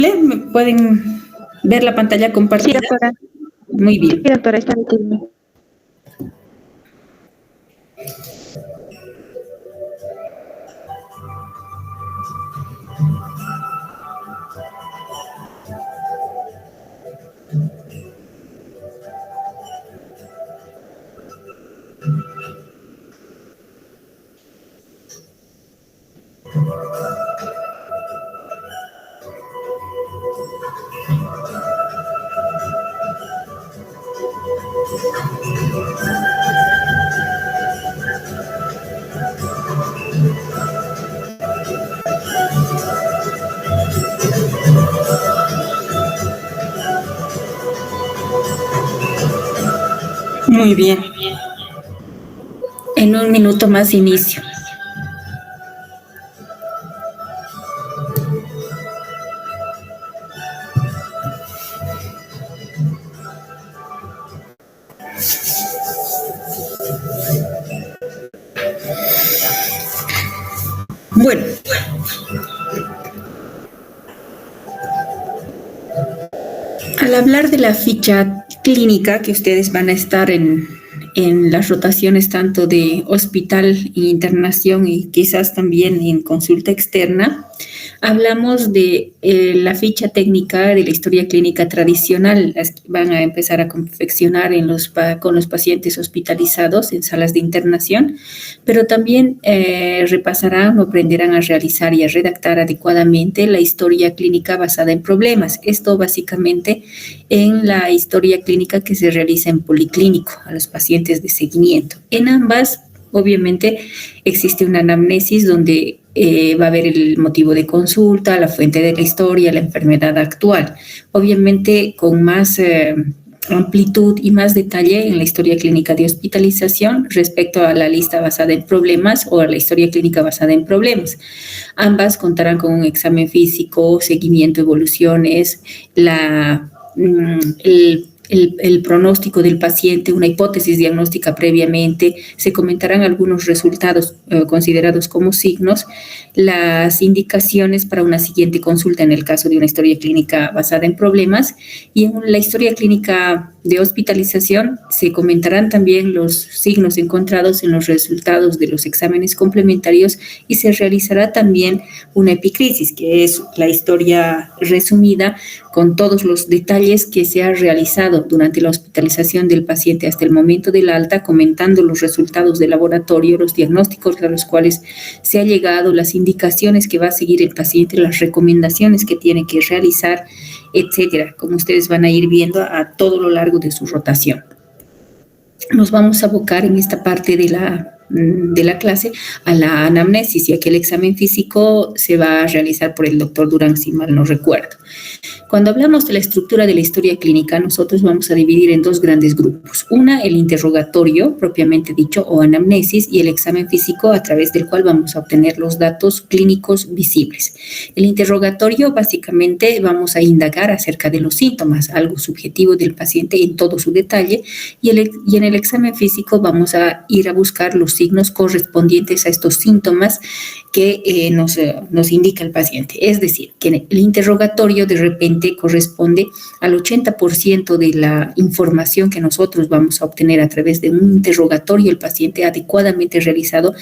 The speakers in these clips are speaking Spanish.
¿Me pueden ver la pantalla compartida? Sí, doctora. Muy bien. Sí, doctora, está bien. Muy bien. En un minuto más inicio. Bueno, al hablar de la ficha clínica, que ustedes van a estar en las rotaciones tanto de hospital e internación y quizás también en consulta externa, hablamos de la ficha técnica de la historia clínica tradicional, las que van a empezar a confeccionar con los pacientes hospitalizados en salas de internación, pero también repasarán o aprenderán a realizar y a redactar adecuadamente la historia clínica basada en problemas. Esto básicamente en la historia clínica que se realiza en policlínico a los pacientes de seguimiento. En ambas, obviamente, existe una anamnesis donde va a haber el motivo de consulta, la fuente de la historia, la enfermedad actual. Obviamente con más amplitud y más detalle en la historia clínica de hospitalización respecto a la lista basada en problemas o a la historia clínica basada en problemas. Ambas contarán con un examen físico, seguimiento, evoluciones, el pronóstico del paciente, una hipótesis diagnóstica previamente, se comentarán algunos resultados considerados como signos, las indicaciones para una siguiente consulta en el caso de una historia clínica basada en problemas, y en la historia clínica de hospitalización se comentarán también los signos encontrados en los resultados de los exámenes complementarios y se realizará también una epicrisis, que es la historia resumida con todos los detalles que se ha realizado durante la hospitalización del paciente hasta el momento del alta, comentando los resultados del laboratorio, los diagnósticos a los cuales se ha llegado, las indicaciones que va a seguir el paciente, las recomendaciones que tiene que realizar, etcétera, como ustedes van a ir viendo a todo lo largo de su rotación. Nos vamos a abocar en esta parte de la clase a la anamnesis, y aquel examen físico se va a realizar por el doctor Durán, si mal no recuerdo. Cuando hablamos de la estructura de la historia clínica, nosotros vamos a dividir en dos grandes grupos. Una, el interrogatorio, propiamente dicho, o anamnesis, y el examen físico a través del cual vamos a obtener los datos clínicos visibles. El interrogatorio, básicamente, vamos a indagar acerca de los síntomas, algo subjetivo del paciente en todo su detalle, y en el examen físico vamos a ir a buscar los signos correspondientes a estos síntomas que nos indica el paciente. Es decir, que el interrogatorio de repente corresponde al 80% de la información que nosotros vamos a obtener a través de un interrogatorio el paciente adecuadamente realizado,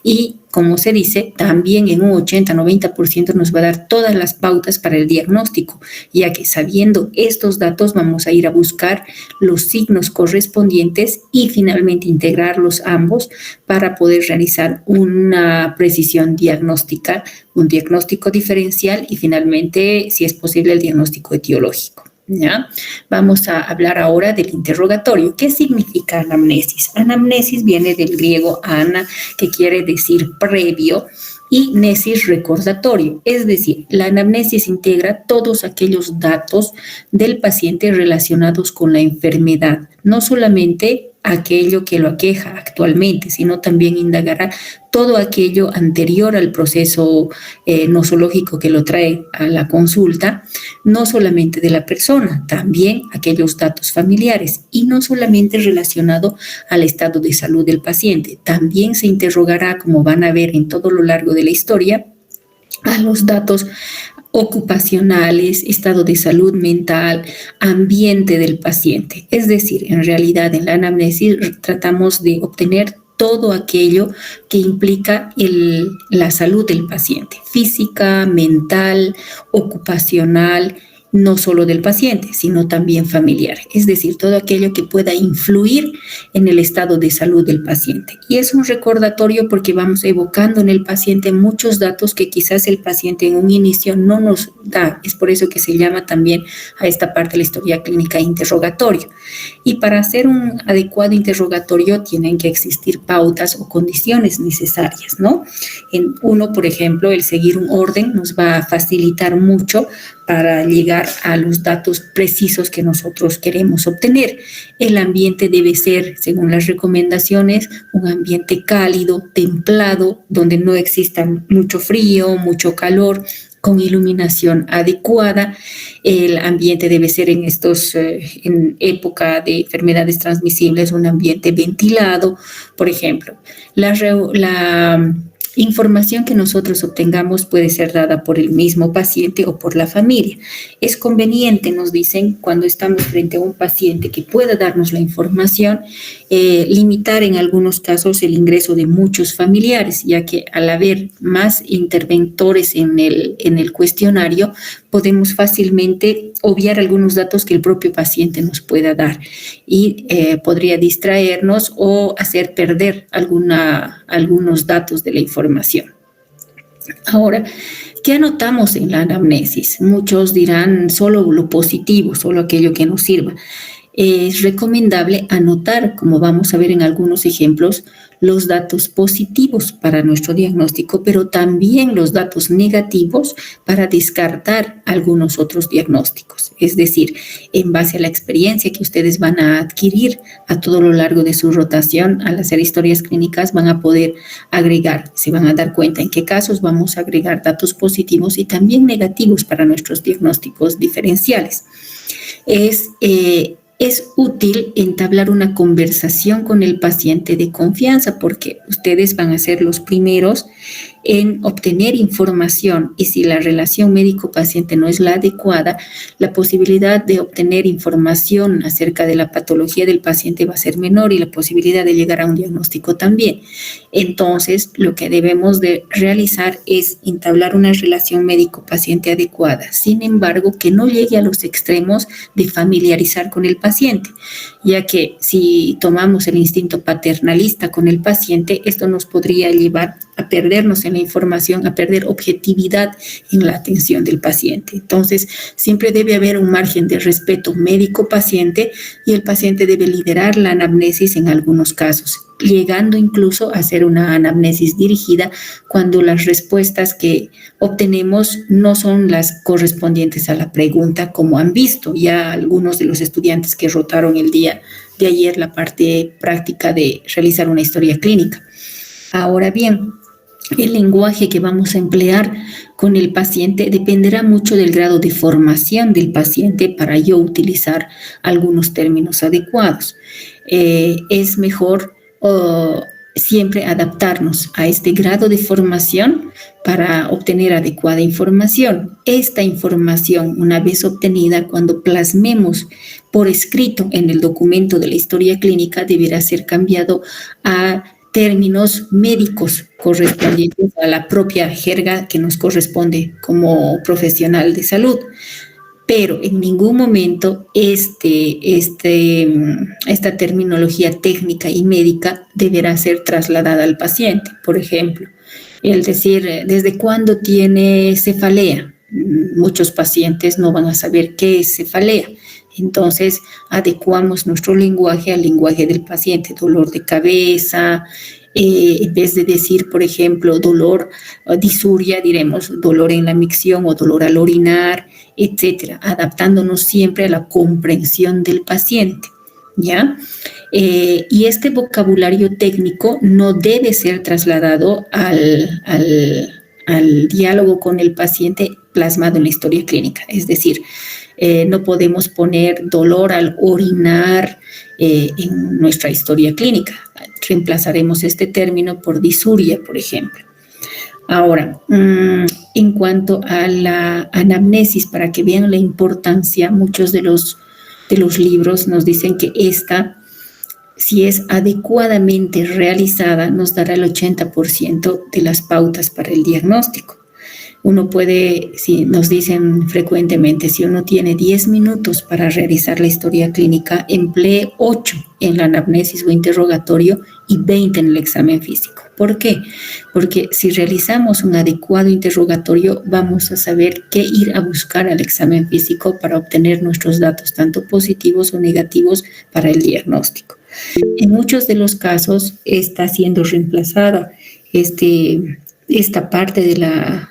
y como se dice, también en un 80-90% nos va a dar todas las pautas para el diagnóstico, ya que sabiendo estos datos vamos a ir a buscar los signos correspondientes y finalmente integrarlos ambos para poder realizar una precisión diagnóstica, un diagnóstico diferencial y finalmente, si es posible, el diagnóstico etiológico. ¿Ya? Vamos a hablar ahora del interrogatorio. ¿Qué significa anamnesis? Anamnesis viene del griego ana, que quiere decir previo, y nesis, recordatorio. Es decir, la anamnesis integra todos aquellos datos del paciente relacionados con la enfermedad, no solamente aquello que lo aqueja actualmente, sino también indagará todo aquello anterior al proceso nosológico que lo trae a la consulta, no solamente de la persona, también aquellos datos familiares, y no solamente relacionado al estado de salud del paciente. También se interrogará, como van a ver en todo lo largo de la historia, a los datos ocupacionales, estado de salud mental, ambiente del paciente. Es decir, en realidad en la anamnesis tratamos de obtener todo aquello que implica la salud del paciente, física, mental, ocupacional, no solo del paciente, sino también familiar. Es decir, todo aquello que pueda influir en el estado de salud del paciente. Y es un recordatorio porque vamos evocando en el paciente muchos datos que quizás el paciente en un inicio no nos da. Es por eso que se llama también a esta parte de la historia clínica interrogatorio. Y para hacer un adecuado interrogatorio tienen que existir pautas o condiciones necesarias, ¿no? Uno, por ejemplo, el seguir un orden nos va a facilitar mucho para llegar a los datos precisos que nosotros queremos obtener. El ambiente debe ser, según las recomendaciones, un ambiente cálido, templado, donde no exista mucho frío, mucho calor, con iluminación adecuada. El ambiente debe ser en época de enfermedades transmisibles, un ambiente ventilado, por ejemplo. La información que nosotros obtengamos puede ser dada por el mismo paciente o por la familia. Es conveniente, nos dicen, cuando estamos frente a un paciente que pueda darnos la información, limitar en algunos casos el ingreso de muchos familiares, ya que al haber más interventores en el cuestionario, podemos fácilmente obviar algunos datos que el propio paciente nos pueda dar y podría distraernos o hacer perder algunos datos de la información. Ahora, ¿qué anotamos en la anamnesis? Muchos dirán solo lo positivo, solo aquello que nos sirva. Es recomendable anotar, como vamos a ver en algunos ejemplos, los datos positivos para nuestro diagnóstico, pero también los datos negativos para descartar algunos otros diagnósticos. Es decir, en base a la experiencia que ustedes van a adquirir a todo lo largo de su rotación, al hacer historias clínicas, van a poder agregar, se van a dar cuenta en qué casos vamos a agregar datos positivos y también negativos para nuestros diagnósticos diferenciales. Es útil entablar una conversación con el paciente de confianza porque ustedes van a ser los primeros en obtener información y si la relación médico-paciente no es la adecuada, la posibilidad de obtener información acerca de la patología del paciente va a ser menor y la posibilidad de llegar a un diagnóstico también. Entonces, lo que debemos de realizar es entablar una relación médico-paciente adecuada. Sin embargo, que no llegue a los extremos de familiarizar con el paciente, ya que si tomamos el instinto paternalista con el paciente, esto nos podría llevar a perdernos en la información, a perder objetividad en la atención del paciente. Entonces, siempre debe haber un margen de respeto médico-paciente y el paciente debe liderar la anamnesis en algunos casos, llegando incluso a hacer una anamnesis dirigida cuando las respuestas que obtenemos no son las correspondientes a la pregunta, como han visto ya algunos de los estudiantes que rotaron el día de ayer la parte práctica de realizar una historia clínica. Ahora bien, el lenguaje que vamos a emplear con el paciente dependerá mucho del grado de formación del paciente para yo utilizar algunos términos adecuados. Es mejor siempre adaptarnos a este grado de formación para obtener adecuada información. Esta información, una vez obtenida, cuando plasmemos por escrito en el documento de la historia clínica, deberá ser cambiado a términos médicos correspondientes a la propia jerga que nos corresponde como profesional de salud. Pero en ningún momento esta terminología técnica y médica deberá ser trasladada al paciente. Por ejemplo, el decir, ¿desde cuándo tiene cefalea? Muchos pacientes no van a saber qué es cefalea. Entonces, adecuamos nuestro lenguaje al lenguaje del paciente, dolor de cabeza. En vez de decir, por ejemplo, dolor, disuria, diremos dolor en la micción o dolor al orinar, etcétera, adaptándonos siempre a la comprensión del paciente, ¿ya? Y este vocabulario técnico no debe ser trasladado al diálogo con el paciente plasmado en la historia clínica, es decir, no podemos poner dolor al orinar en nuestra historia clínica. Reemplazaremos este término por disuria, por ejemplo. Ahora, en cuanto a la anamnesis, para que vean la importancia, muchos de los libros nos dicen que esta, si es adecuadamente realizada, nos dará el 80% de las pautas para el diagnóstico. Uno puede, si nos dicen frecuentemente, si uno tiene 10 minutos para realizar la historia clínica, emplee 8 en la anamnesis o interrogatorio y 20 en el examen físico. ¿Por qué? Porque si realizamos un adecuado interrogatorio, vamos a saber qué ir a buscar al examen físico para obtener nuestros datos, tanto positivos o negativos, para el diagnóstico. En muchos de los casos está siendo reemplazada esta parte del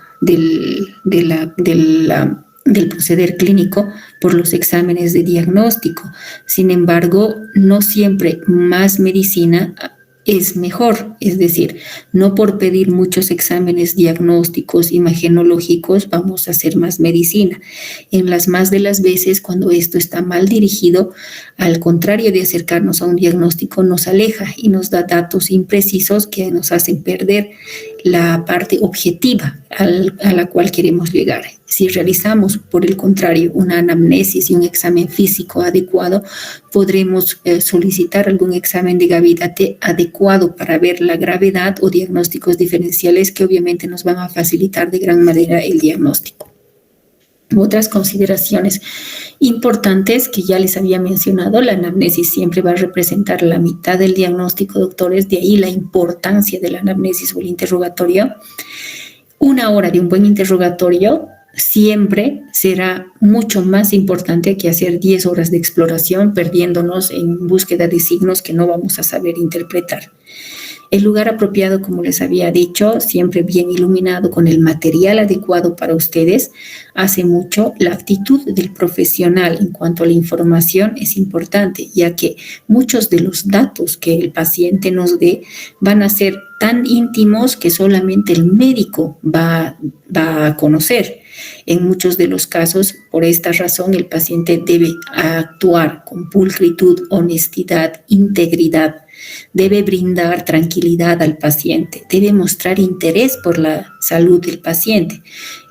proceder clínico por los exámenes de diagnóstico. Sin embargo, no siempre más medicina es mejor, es decir, no por pedir muchos exámenes diagnósticos, imagenológicos, vamos a hacer más medicina. En las más de las veces, cuando esto está mal dirigido, al contrario de acercarnos a un diagnóstico, nos aleja y nos da datos imprecisos que nos hacen perder la parte objetiva a la cual queremos llegar. Si realizamos, por el contrario, una anamnesis y un examen físico adecuado, podremos solicitar algún examen de gabinete adecuado para ver la gravedad o diagnósticos diferenciales que obviamente nos van a facilitar de gran manera el diagnóstico. Otras consideraciones importantes que ya les había mencionado: la anamnesis siempre va a representar la mitad del diagnóstico, doctores, de ahí la importancia de la anamnesis o el interrogatorio. 1 hora de un buen interrogatorio siempre será mucho más importante que hacer 10 horas de exploración, perdiéndonos en búsqueda de signos que no vamos a saber interpretar. El lugar apropiado, como les había dicho, siempre bien iluminado con el material adecuado para ustedes. Hace mucho la actitud del profesional en cuanto a la información es importante, ya que muchos de los datos que el paciente nos dé van a ser tan íntimos que solamente el médico va a conocer. En muchos de los casos, por esta razón, el paciente debe actuar con pulcritud, honestidad, integridad. Debe brindar tranquilidad al paciente, debe mostrar interés por la salud del paciente.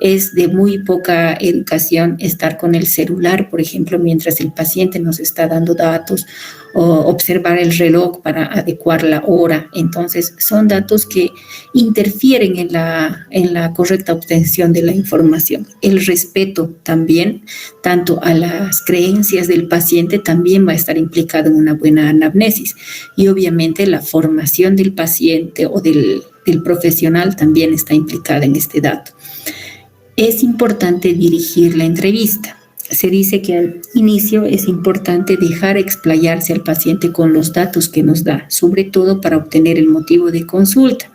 Es de muy poca educación estar con el celular, por ejemplo, mientras el paciente nos está dando datos, o observar el reloj para adecuar la hora. Entonces, son datos que interfieren en la correcta obtención de la información. El respeto también, tanto a las creencias del paciente, también va a estar implicado en una buena anamnesis. Y obviamente la formación del paciente o del profesional también está implicada en este dato. Es importante dirigir la entrevista. Se dice que al inicio es importante dejar explayarse al paciente con los datos que nos da, sobre todo para obtener el motivo de consulta.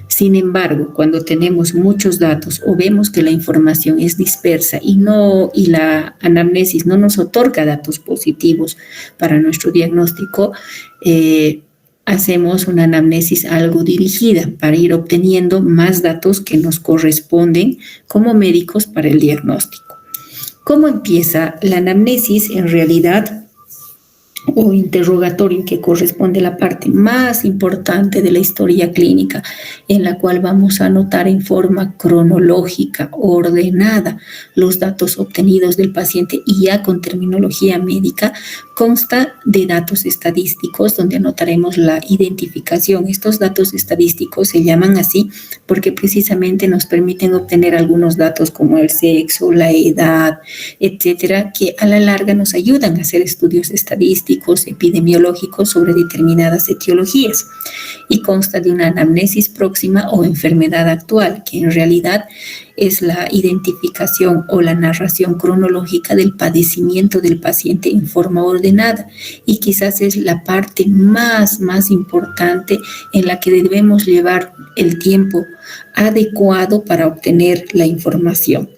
Sin embargo, cuando tenemos muchos datos o vemos que la información es dispersa y la anamnesis no nos otorga datos positivos para nuestro diagnóstico, hacemos una anamnesis algo dirigida para ir obteniendo más datos que nos corresponden como médicos para el diagnóstico. ¿Cómo empieza la anamnesis? En realidad, o interrogatorio, que corresponde a la parte más importante de la historia clínica, en la cual vamos a anotar en forma cronológica, ordenada, los datos obtenidos del paciente y ya con terminología médica. Consta de datos estadísticos donde anotaremos la identificación. Estos datos estadísticos se llaman así porque precisamente nos permiten obtener algunos datos como el sexo, la edad, etcétera, que a la larga nos ayudan a hacer estudios estadísticos, epidemiológicos sobre determinadas etiologías, y consta de una anamnesis próxima o enfermedad actual, que en realidad es la identificación o la narración cronológica del padecimiento del paciente en forma ordenada, y quizás es la parte más importante en la que debemos llevar el tiempo adecuado para obtener la información.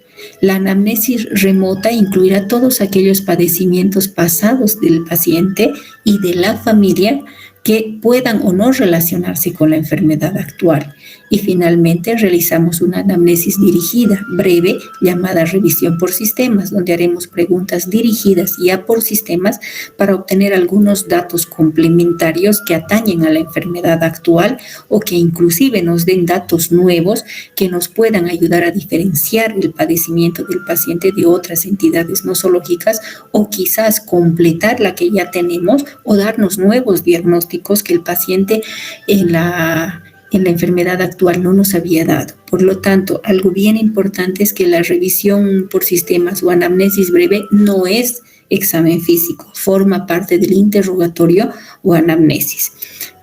La anamnesis remota incluirá todos aquellos padecimientos pasados del paciente y de la familia que puedan o no relacionarse con la enfermedad actual. Y finalmente realizamos una anamnesis dirigida, breve, llamada revisión por sistemas, donde haremos preguntas dirigidas ya por sistemas para obtener algunos datos complementarios que atañen a la enfermedad actual o que inclusive nos den datos nuevos que nos puedan ayudar a diferenciar el padecimiento del paciente de otras entidades nosológicas o quizás completar la que ya tenemos o darnos nuevos diagnósticos que el paciente en la enfermedad actual no nos había dado. Por lo tanto, algo bien importante es que la revisión por sistemas o anamnesis breve no es examen físico, forma parte del interrogatorio o anamnesis.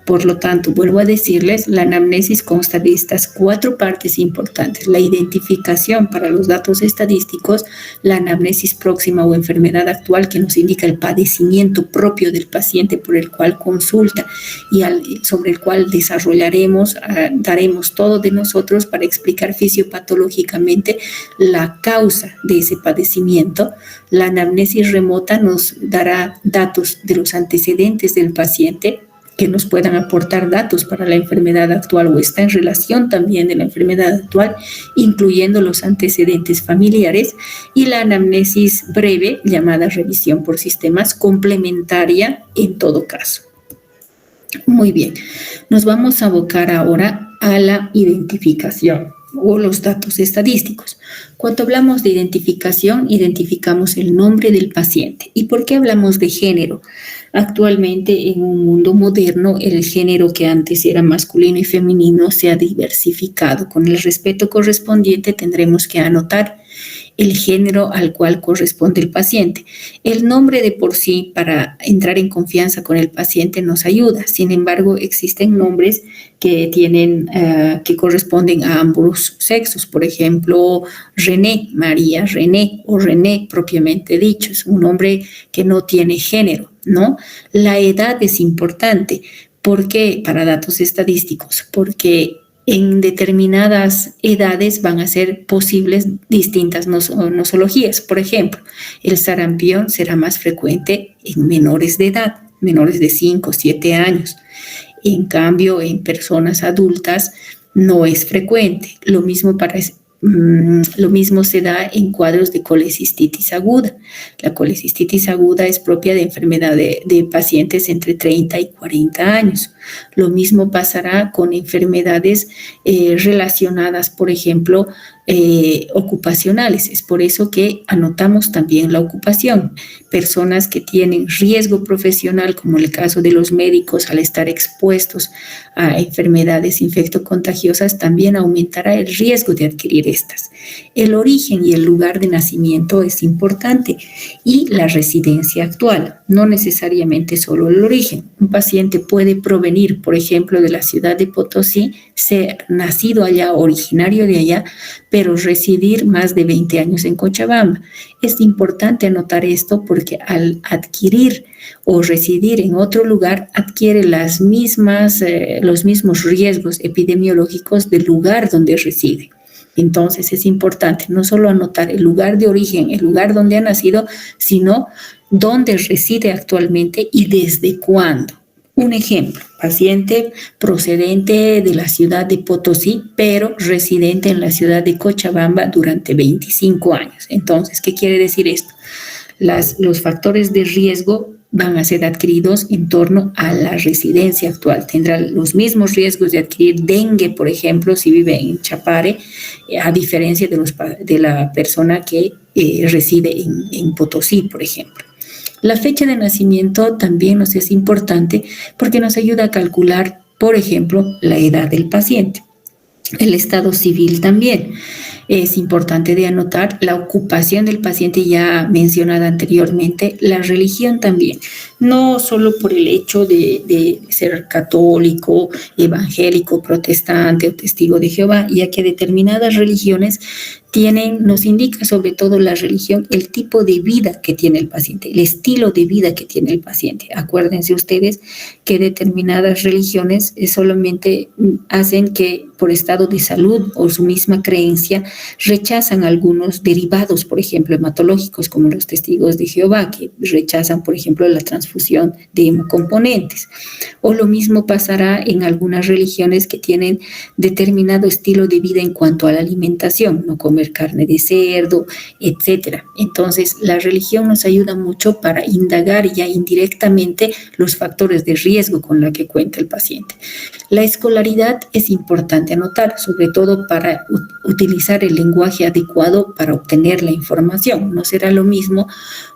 Por lo tanto, vuelvo a decirles, la anamnesis consta de estas 4 partes importantes: la identificación para los datos estadísticos, la anamnesis próxima o enfermedad actual que nos indica el padecimiento propio del paciente por el cual consulta y sobre el cual daremos todo de nosotros para explicar fisiopatológicamente la causa de ese padecimiento. La anamnesis remota nos dará datos de los antecedentes del paciente que nos puedan aportar datos para la enfermedad actual o está en relación también de la enfermedad actual, incluyendo los antecedentes familiares, y la anamnesis breve, llamada revisión por sistemas, complementaria en todo caso. Muy bien, nos vamos a abocar ahora a la identificación o los datos estadísticos. Cuando hablamos de identificación, identificamos el nombre del paciente. ¿Y por qué hablamos de género? Actualmente, en un mundo moderno, el género que antes era masculino y femenino se ha diversificado. Con el respeto correspondiente tendremos que anotar el género al cual corresponde el paciente. El nombre de por sí, para entrar en confianza con el paciente, nos ayuda. Sin embargo, existen nombres que que corresponden a ambos sexos. Por ejemplo, René, María René o René propiamente dicho. Es un nombre que no tiene género, ¿no? La edad es importante. ¿Por qué? Para datos estadísticos, porque en determinadas edades van a ser posibles distintas nosologías. Por ejemplo, el sarampión será más frecuente en menores de edad, menores de 5 o 7 años. En cambio, en personas adultas no es frecuente. Lo mismo se da en cuadros de colecistitis aguda. La colecistitis aguda es propia de enfermedad de pacientes entre 30 y 40 años. Lo mismo pasará con enfermedades relacionadas, por ejemplo, ocupacionales. Es por eso que anotamos también la ocupación. Personas que tienen riesgo profesional, como el caso de los médicos, al estar expuestos a enfermedades infectocontagiosas, también aumentará el riesgo de adquirir estas. El origen y el lugar de nacimiento es importante y la residencia actual, no necesariamente solo el origen. Un paciente puede provenir, por ejemplo, de la ciudad de Potosí, ser nacido allá, originario de allá, pero residir más de 20 años en Cochabamba. Es importante anotar esto porque al adquirir o residir en otro lugar, adquiere los mismos riesgos epidemiológicos del lugar donde reside. Entonces es importante no solo anotar el lugar de origen, el lugar donde ha nacido, sino dónde reside actualmente y desde cuándo. Un ejemplo, paciente procedente de la ciudad de Potosí, pero residente en la ciudad de Cochabamba durante 25 años. Entonces, ¿qué quiere decir esto? Los factores de riesgo van a ser adquiridos en torno a la residencia actual. Tendrá los mismos riesgos de adquirir dengue, por ejemplo, si vive en Chapare, a diferencia de la persona que reside en Potosí, por ejemplo. La fecha de nacimiento también nos es importante porque nos ayuda a calcular, por ejemplo, la edad del paciente. El estado civil también. Es importante de anotar la ocupación del paciente ya mencionada anteriormente, la religión también, no solo por el hecho de ser católico, evangélico, protestante o testigo de Jehová, ya que determinadas religiones nos indica sobre todo la religión, el tipo de vida que tiene el paciente, el estilo de vida que tiene el paciente. Acuérdense ustedes que determinadas religiones solamente hacen que por estado de salud o su misma creencia rechazan algunos derivados, por ejemplo, hematológicos, como los testigos de Jehová, que rechazan, por ejemplo, la transfusión de hemocomponentes. O lo mismo pasará en algunas religiones que tienen determinado estilo de vida en cuanto a la alimentación, no comer carne de cerdo, etcétera. Entonces, la religión nos ayuda mucho para indagar ya indirectamente los factores de riesgo con los que cuenta el paciente. La escolaridad es importante anotar, sobre todo para utilizar el lenguaje adecuado para obtener la información. No será lo mismo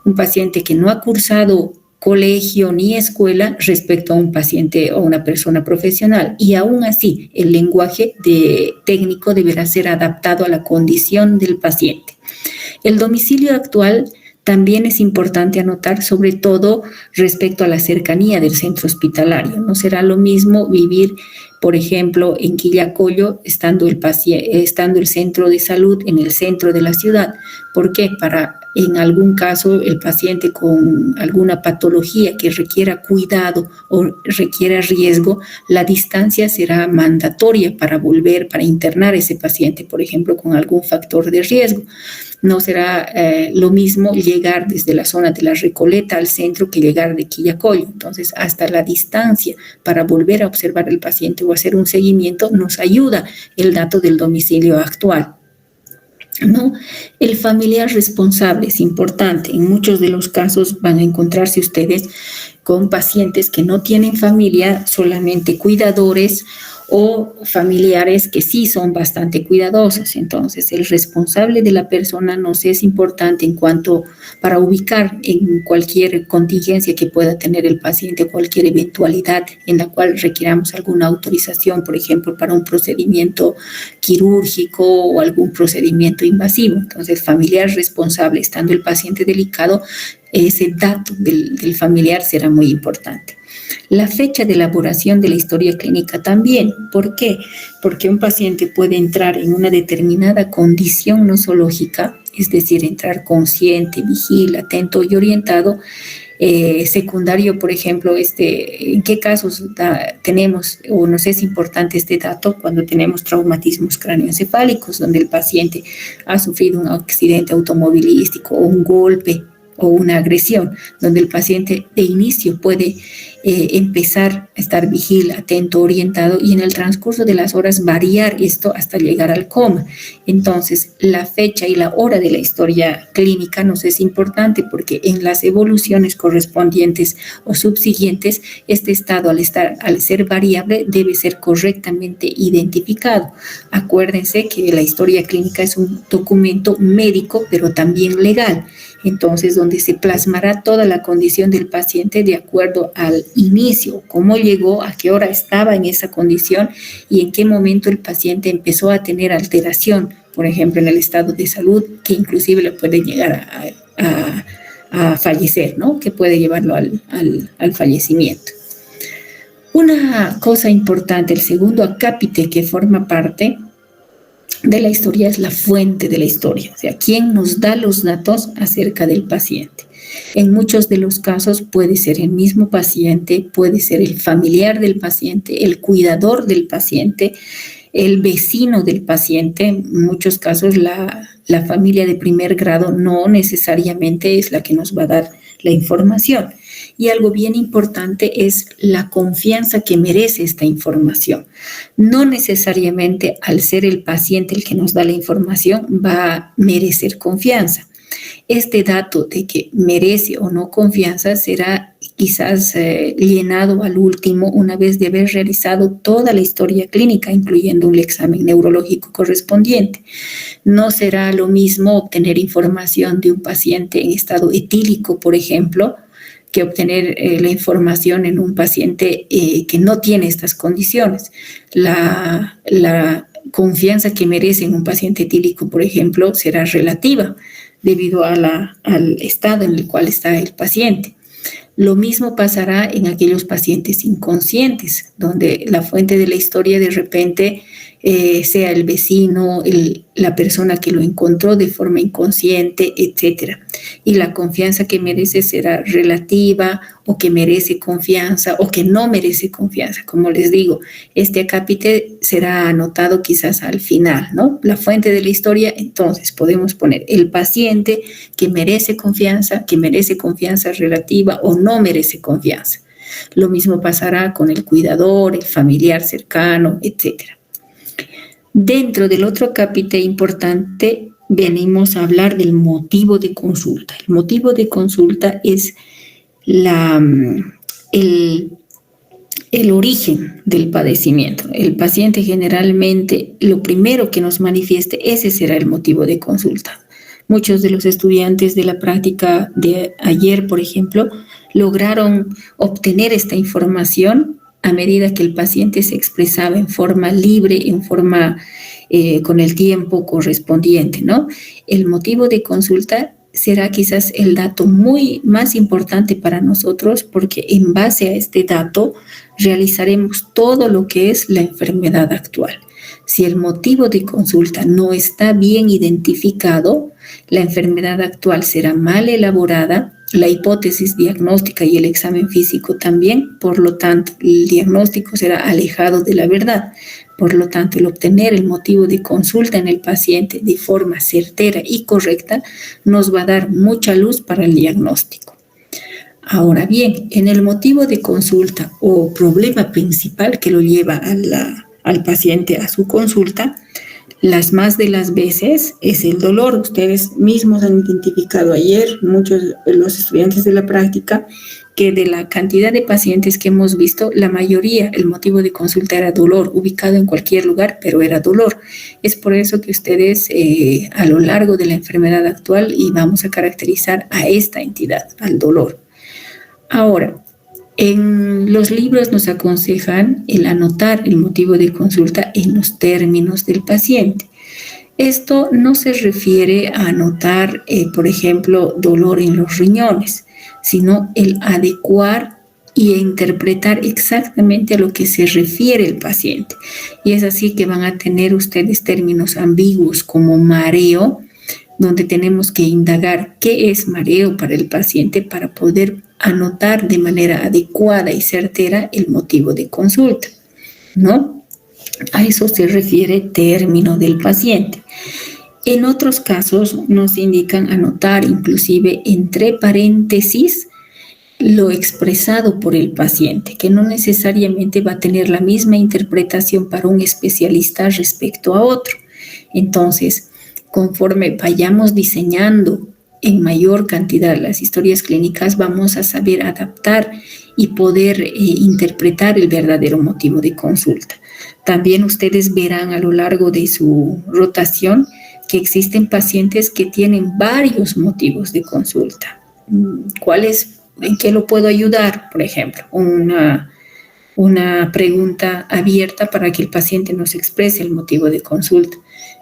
un paciente que no ha cursado colegio ni escuela respecto a un paciente o una persona profesional, y aún así el lenguaje técnico deberá ser adaptado a la condición del paciente. El domicilio actual también es importante anotar, sobre todo respecto a la cercanía del centro hospitalario. No será lo mismo vivir, por ejemplo, en Quillacollo, estando el centro de salud en el centro de la ciudad. ¿Por qué? Para, en algún caso, el paciente con alguna patología que requiera cuidado o requiera riesgo, la distancia será mandatoria para internar ese paciente, por ejemplo, con algún factor de riesgo. No será lo mismo llegar desde la zona de la Recoleta al centro que llegar de Quillacollo. Entonces, hasta la distancia para volver a observar al paciente o hacer un seguimiento nos ayuda el dato del domicilio actual, ¿no? El familiar responsable es importante. En muchos de los casos van a encontrarse ustedes con pacientes que no tienen familia, solamente cuidadores o familiares que sí son bastante cuidadosos. Entonces, el responsable de la persona nos es importante en cuanto para ubicar en cualquier contingencia que pueda tener el paciente, cualquier eventualidad en la cual requiramos alguna autorización, por ejemplo, para un procedimiento quirúrgico o algún procedimiento invasivo. Entonces, familiar responsable, estando el paciente delicado, ese dato del familiar será muy importante. La fecha de elaboración de la historia clínica también. ¿Por qué? Porque un paciente puede entrar en una determinada condición nosológica, es decir, entrar consciente, vigil, atento y orientado. Secundario, por ejemplo, ¿en qué casos tenemos o nos es importante este dato? Cuando tenemos traumatismos cráneoencefálicos, donde el paciente ha sufrido un accidente automovilístico o un golpe o una agresión, donde el paciente de inicio puede empezar a estar vigil, atento, orientado, y en el transcurso de las horas variar esto hasta llegar al coma. Entonces, la fecha y la hora de la historia clínica nos es importante porque en las evoluciones correspondientes o subsiguientes, este estado al ser variable debe ser correctamente identificado. Acuérdense que la historia clínica es un documento médico, pero también legal. Entonces, donde se plasmará toda la condición del paciente de acuerdo al inicio, cómo llegó, a qué hora estaba en esa condición y en qué momento el paciente empezó a tener alteración, por ejemplo, en el estado de salud, que inclusive le puede llegar a fallecer, ¿no? Que puede llevarlo al fallecimiento. Una cosa importante, el segundo acápite que forma parte de la historia es la fuente de la historia, o sea, quién nos da los datos acerca del paciente. En muchos de los casos puede ser el mismo paciente, puede ser el familiar del paciente, el cuidador del paciente, el vecino del paciente. En muchos casos la familia de primer grado no necesariamente es la que nos va a dar la información. Y algo bien importante es la confianza que merece esta información. No necesariamente al ser el paciente el que nos da la información va a merecer confianza. Este dato de que merece o no confianza será quizás llenado al último una vez de haber realizado toda la historia clínica, incluyendo un examen neurológico correspondiente. No será lo mismo obtener información de un paciente en estado etílico, por ejemplo, que obtener la información en un paciente que no tiene estas condiciones. La confianza que merece en un paciente etílico, por ejemplo, será relativa debido al estado en el cual está el paciente. Lo mismo pasará en aquellos pacientes inconscientes, donde la fuente de la historia de repente sea el vecino, la persona que lo encontró de forma inconsciente, etcétera. Y la confianza que merece será relativa, o que merece confianza, o que no merece confianza. Como les digo, este acápite será anotado quizás al final, ¿no? La fuente de la historia, entonces podemos poner el paciente que merece confianza relativa o no merece confianza. Lo mismo pasará con el cuidador, el familiar cercano, etcétera. Dentro del otro acápite importante, venimos a hablar del motivo de consulta. El motivo de consulta es el origen del padecimiento. El paciente generalmente, lo primero que nos manifieste, ese será el motivo de consulta. Muchos de los estudiantes de la práctica de ayer, por ejemplo, lograron obtener esta información a medida que el paciente se expresaba en forma libre, en forma con el tiempo correspondiente, ¿no? El motivo de consulta será quizás el dato más importante para nosotros, porque en base a este dato realizaremos todo lo que es la enfermedad actual. Si el motivo de consulta no está bien identificado, la enfermedad actual será mal elaborada, la hipótesis diagnóstica y el examen físico también, por lo tanto, el diagnóstico será alejado de la verdad. Por lo tanto, el obtener el motivo de consulta en el paciente de forma certera y correcta nos va a dar mucha luz para el diagnóstico. Ahora bien, en el motivo de consulta o problema principal que lo lleva al paciente a su consulta, las más de las veces es el dolor. Ustedes mismos han identificado ayer, muchos de los estudiantes de la práctica, que de la cantidad de pacientes que hemos visto, la mayoría, el motivo de consulta era dolor, ubicado en cualquier lugar, pero era dolor. Es por eso que ustedes a lo largo de la enfermedad actual y vamos a caracterizar a esta entidad, al dolor. Ahora, en los libros nos aconsejan el anotar el motivo de consulta en los términos del paciente. Esto no se refiere a anotar, por ejemplo, dolor en los riñones, sino el adecuar y interpretar exactamente a lo que se refiere el paciente. Y es así que van a tener ustedes términos ambiguos como mareo, donde tenemos que indagar qué es mareo para el paciente para poder anotar de manera adecuada y certera el motivo de consulta, ¿no? A eso se refiere término del paciente. En otros casos nos indican anotar inclusive entre paréntesis lo expresado por el paciente, que no necesariamente va a tener la misma interpretación para un especialista respecto a otro. Entonces, conforme vayamos diseñando en mayor cantidad las historias clínicas, vamos a saber adaptar y poder interpretar el verdadero motivo de consulta. También ustedes verán a lo largo de su rotación que existen pacientes que tienen varios motivos de consulta. ¿Cuáles? ¿En qué lo puedo ayudar? Por ejemplo, una pregunta abierta para que el paciente nos exprese el motivo de consulta.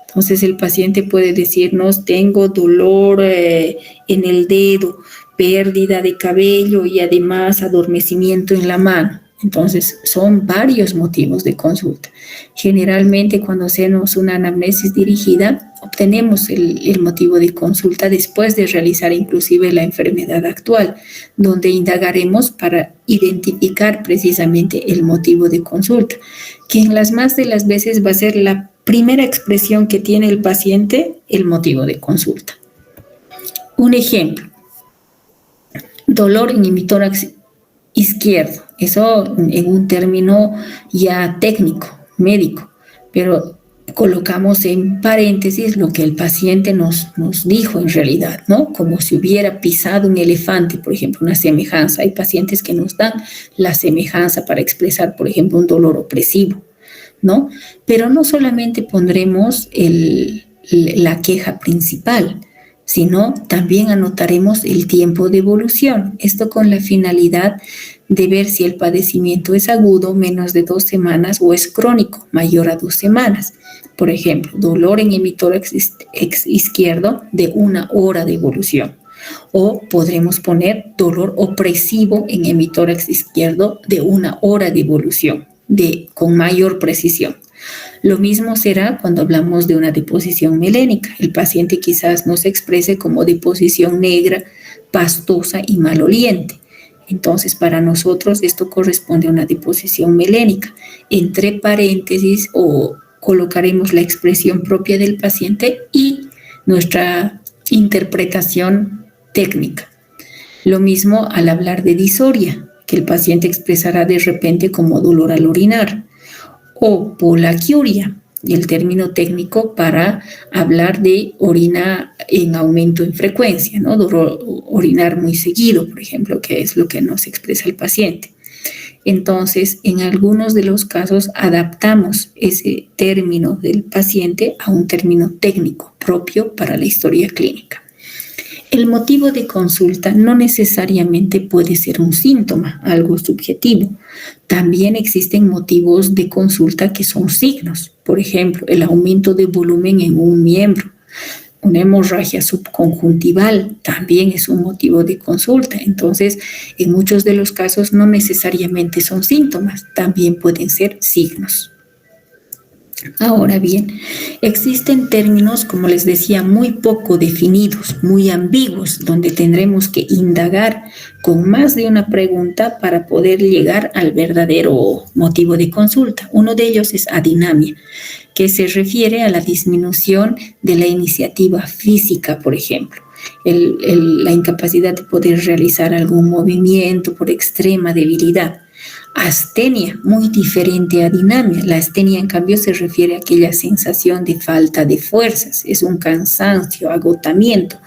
Entonces el paciente puede decirnos: tengo dolor en el dedo, pérdida de cabello y además adormecimiento en la mano. Entonces son varios motivos de consulta. Generalmente cuando hacemos una anamnesis dirigida, obtenemos el motivo de consulta después de realizar inclusive la enfermedad actual, donde indagaremos para identificar precisamente el motivo de consulta, que en las más de las veces va a ser la primera expresión que tiene el paciente, el motivo de consulta. Un ejemplo: dolor en hemitórax izquierdo. Eso en un término ya técnico, médico, pero colocamos en paréntesis lo que el paciente nos dijo en realidad, ¿no? Como si hubiera pisado un elefante, por ejemplo, una semejanza. Hay pacientes que nos dan la semejanza para expresar, por ejemplo, un dolor opresivo, ¿no? Pero no solamente pondremos la queja principal, sino también anotaremos el tiempo de evolución. Esto con la finalidad de ver si el padecimiento es agudo, menos de 2 semanas, o es crónico, mayor a 2 semanas. Por ejemplo, dolor en hemitórax izquierdo de 1 hora de evolución. O podremos poner dolor opresivo en hemitórax izquierdo de 1 hora de evolución, con mayor precisión. Lo mismo será cuando hablamos de una deposición melénica. El paciente quizás nos exprese como deposición negra, pastosa y maloliente. Entonces, para nosotros esto corresponde a una deposición melénica. Entre paréntesis o colocaremos la expresión propia del paciente y nuestra interpretación técnica. Lo mismo al hablar de disoria, que el paciente expresará de repente como dolor al orinar, o polaquiuria, y el término técnico para hablar de orina en aumento en frecuencia, ¿no? Orinar muy seguido, por ejemplo, que es lo que nos expresa el paciente. Entonces, en algunos de los casos adaptamos ese término del paciente a un término técnico propio para la historia clínica. El motivo de consulta no necesariamente puede ser un síntoma, algo subjetivo. También existen motivos de consulta que son signos. Por ejemplo, el aumento de volumen en un miembro. Una hemorragia subconjuntival también es un motivo de consulta. Entonces, en muchos de los casos no necesariamente son síntomas, también pueden ser signos. Ahora bien, existen términos, como les decía, muy poco definidos, muy ambiguos, donde tendremos que indagar con más de una pregunta para poder llegar al verdadero motivo de consulta. Uno de ellos es adinamia, que se refiere a la disminución de la iniciativa física, por ejemplo. La incapacidad de poder realizar algún movimiento por extrema debilidad. Astenia, muy diferente a dinamia. La astenia, en cambio, se refiere a aquella sensación de falta de fuerzas, es un cansancio, agotamiento,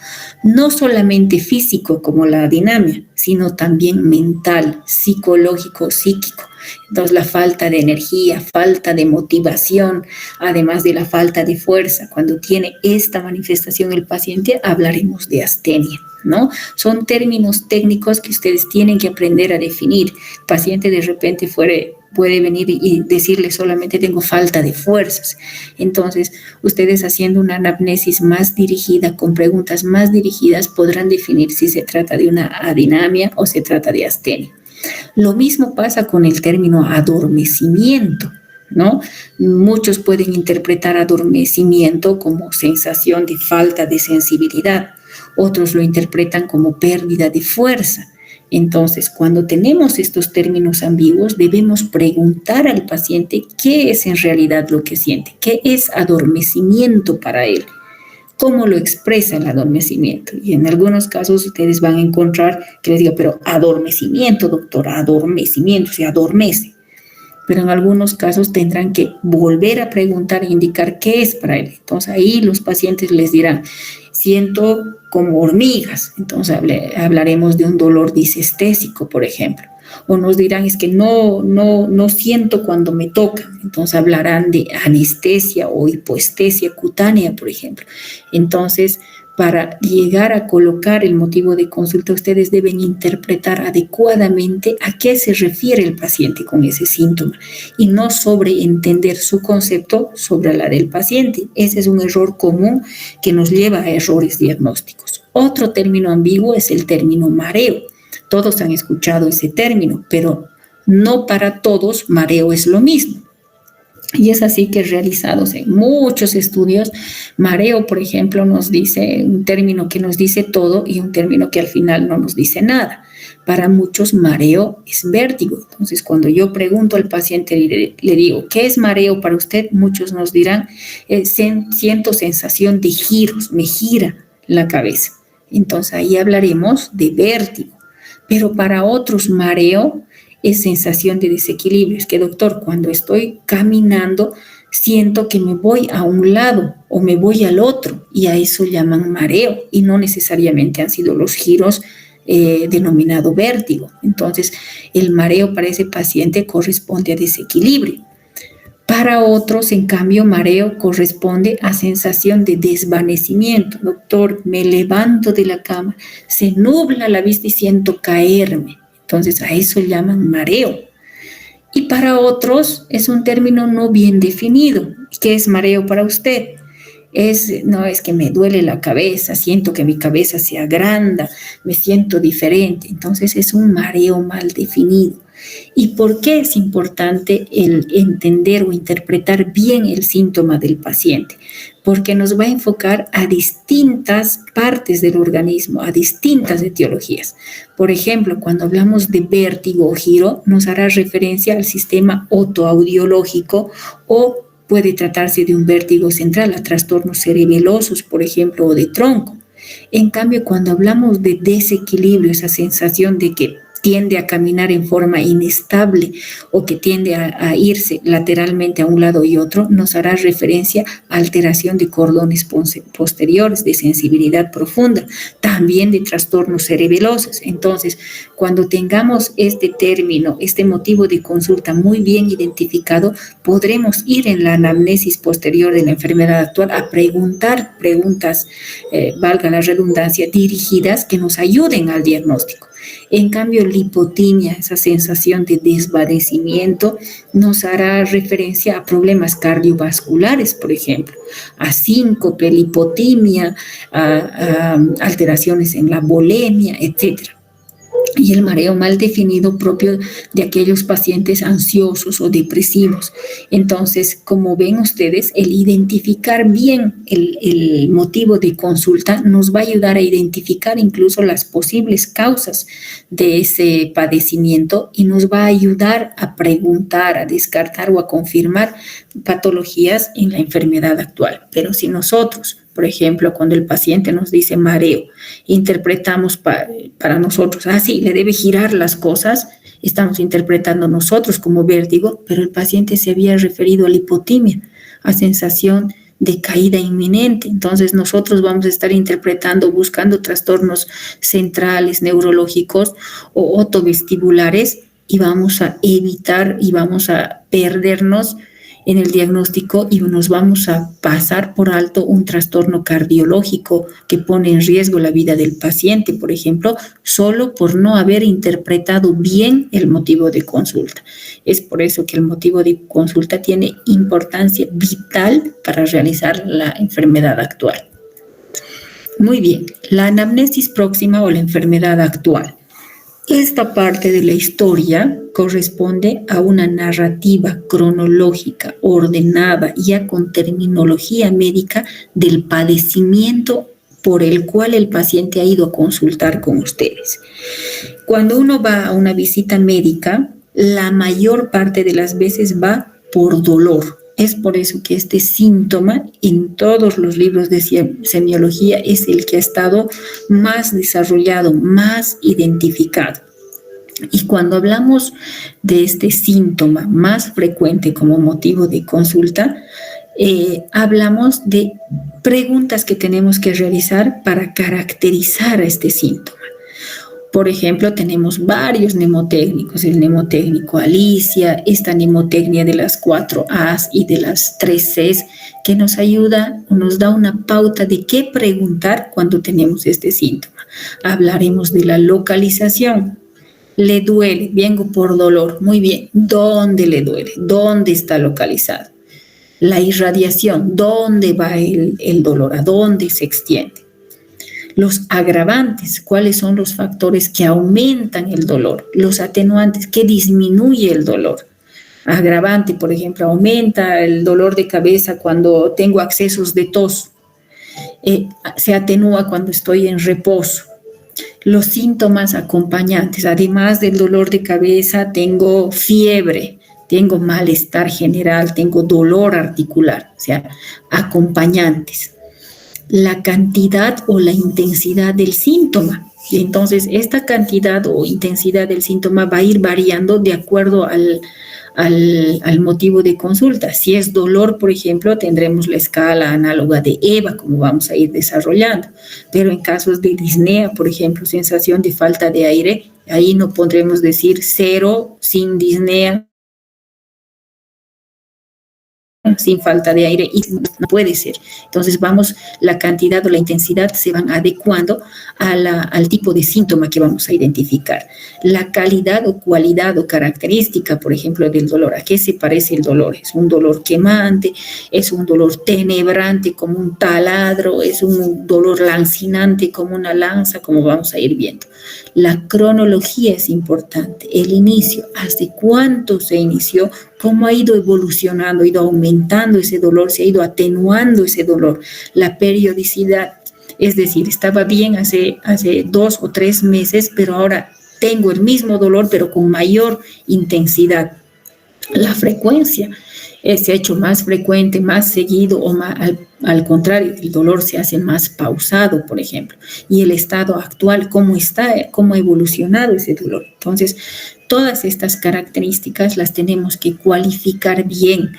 no solamente físico como la dinamia, sino también mental, psicológico, psíquico. Entonces, la falta de energía, falta de motivación, además de la falta de fuerza. Cuando tiene esta manifestación el paciente, hablaremos de astenia, ¿no? Son términos técnicos que ustedes tienen que aprender a definir. El paciente de repente puede venir y decirle solamente tengo falta de fuerzas. Entonces, ustedes haciendo una anamnesis más dirigida, con preguntas más dirigidas, podrán definir si se trata de una adinamia o se trata de astenia. Lo mismo pasa con el término adormecimiento, ¿no? Muchos pueden interpretar adormecimiento como sensación de falta de sensibilidad, otros lo interpretan como pérdida de fuerza. Entonces, cuando tenemos estos términos ambiguos, debemos preguntar al paciente qué es en realidad lo que siente, qué es adormecimiento para él, cómo lo expresa el adormecimiento. Y en algunos casos ustedes van a encontrar que les diga, pero adormecimiento, doctora, adormecimiento, se adormece. Pero en algunos casos tendrán que volver a preguntar e indicar qué es para él. Entonces ahí los pacientes les dirán, siento como hormigas. Entonces hablaremos de un dolor disestésico, por ejemplo. O nos dirán, es que no siento cuando me tocan. Entonces hablarán de anestesia o hipoestesia cutánea, por ejemplo. Entonces, para llegar a colocar el motivo de consulta, ustedes deben interpretar adecuadamente a qué se refiere el paciente con ese síntoma y no sobreentender su concepto sobre la del paciente. Ese es un error común que nos lleva a errores diagnósticos. Otro término ambiguo es el término mareo. Todos han escuchado ese término, pero no para todos mareo es lo mismo. Y es así que realizados en muchos estudios, mareo, por ejemplo, nos dice un término que nos dice todo y un término que al final no nos dice nada. Para muchos, mareo es vértigo. Entonces, cuando yo pregunto al paciente, le digo, ¿qué es mareo para usted? Muchos nos dirán, siento sensación de giros, me gira la cabeza. Entonces, ahí hablaremos de vértigo. Pero para otros, mareo es sensación de desequilibrio. Es que, doctor, cuando estoy caminando, siento que me voy a un lado o me voy al otro, y a eso llaman mareo, y no necesariamente han sido los giros denominado vértigo. Entonces, el mareo para ese paciente corresponde a desequilibrio. Para otros, en cambio, mareo corresponde a sensación de desvanecimiento. Doctor, me levanto de la cama, se nubla la vista y siento caerme. Entonces, a eso llaman mareo. Y para otros es un término no bien definido. ¿Qué es mareo para usted? no es que me duele la cabeza, siento que mi cabeza se agranda, me siento diferente. Entonces es un mareo mal definido. ¿Y por qué es importante el entender o interpretar bien el síntoma del paciente? Porque nos va a enfocar a distintas partes del organismo, a distintas etiologías. Por ejemplo, cuando hablamos de vértigo o giro, nos hará referencia al sistema otoaudiológico o puede tratarse de un vértigo central, a trastornos cerebelosos, por ejemplo, o de tronco. En cambio, cuando hablamos de desequilibrio, esa sensación de que tiende a caminar en forma inestable o que tiende a irse lateralmente a un lado y otro, nos hará referencia a alteración de cordones posteriores, de sensibilidad profunda, también de trastornos cerebelosos. Entonces, cuando tengamos este término, este motivo de consulta muy bien identificado, podremos ir en la anamnesis posterior de la enfermedad actual a preguntar preguntas, valga la redundancia, dirigidas que nos ayuden al diagnóstico. En cambio, lipotimia, esa sensación de desvanecimiento, nos hará referencia a problemas cardiovasculares, por ejemplo, a síncope, lipotimia, a alteraciones en la volemia, etcétera. Y el mareo mal definido propio de aquellos pacientes ansiosos o depresivos. Entonces, como ven ustedes, el identificar bien el motivo de consulta nos va a ayudar a identificar incluso las posibles causas de ese padecimiento y nos va a ayudar a preguntar, a descartar o a confirmar patologías en la enfermedad actual. Pero si nosotros, por ejemplo, cuando el paciente nos dice mareo, interpretamos para nosotros, sí, le debe girar las cosas, estamos interpretando nosotros como vértigo, pero el paciente se había referido a lipotimia, a sensación de caída inminente. Entonces nosotros vamos a estar interpretando, buscando trastornos centrales, neurológicos o otovestibulares y vamos a evitar y vamos a perdernos en el diagnóstico y nos vamos a pasar por alto un trastorno cardiológico que pone en riesgo la vida del paciente, por ejemplo, solo por no haber interpretado bien el motivo de consulta. Es por eso que el motivo de consulta tiene importancia vital para realizar la enfermedad actual. Muy bien, la anamnesis próxima o la enfermedad actual. Esta parte de la historia corresponde a una narrativa cronológica, ordenada, ya con terminología médica del padecimiento por el cual el paciente ha ido a consultar con ustedes. Cuando uno va a una visita médica, la mayor parte de las veces va por dolor. Es por eso que este síntoma en todos los libros de semiología es el que ha estado más desarrollado, más identificado. Y cuando hablamos de este síntoma más frecuente como motivo de consulta, hablamos de preguntas que tenemos que realizar para caracterizar a este síntoma. Por ejemplo, tenemos varios mnemotécnicos, el mnemotécnico Alicia, esta mnemotecnia de las 4 A's y de las 3 C's, que nos ayuda, nos da una pauta de qué preguntar cuando tenemos este síntoma. Hablaremos de la localización. Le duele, vengo por dolor. Muy bien, ¿dónde le duele? ¿Dónde está localizado? La irradiación, ¿dónde va el dolor? ¿A dónde se extiende? Los agravantes, ¿cuáles son los factores que aumentan el dolor? Los atenuantes, ¿qué disminuye el dolor? Agravante, por ejemplo, aumenta el dolor de cabeza cuando tengo accesos de tos. Se atenúa cuando estoy en reposo. Los síntomas acompañantes, además del dolor de cabeza, tengo fiebre, tengo malestar general, tengo dolor articular, o sea, acompañantes. La cantidad o la intensidad del síntoma. Y entonces, esta cantidad o intensidad del síntoma va a ir variando de acuerdo al motivo de consulta. Si es dolor, por ejemplo, tendremos la escala análoga de EVA, como vamos a ir desarrollando. Pero en casos de disnea, por ejemplo, sensación de falta de aire, ahí no podremos decir 0 sin disnea, sin falta de aire y no puede ser. Entonces la cantidad o la intensidad se van adecuando al tipo de síntoma que vamos a identificar. La calidad o cualidad o característica, por ejemplo, del dolor. ¿A qué se parece el dolor? ¿Es un dolor quemante? ¿Es un dolor tenebrante como un taladro? ¿Es un dolor lancinante como una lanza? Como vamos a ir viendo. La cronología es importante. El inicio, ¿hace cuánto se inició? ¿Cómo ha ido evolucionando, ha ido aumentando ese dolor, se ha ido atenuando ese dolor? La periodicidad, es decir, estaba bien hace 2 o 3 meses, pero ahora tengo el mismo dolor, pero con mayor intensidad. La frecuencia se ha hecho más frecuente, más seguido o más, al contrario, el dolor se hace más pausado, por ejemplo. Y el estado actual, ¿cómo está? ¿Cómo ha evolucionado ese dolor? Entonces, todas estas características las tenemos que cualificar bien.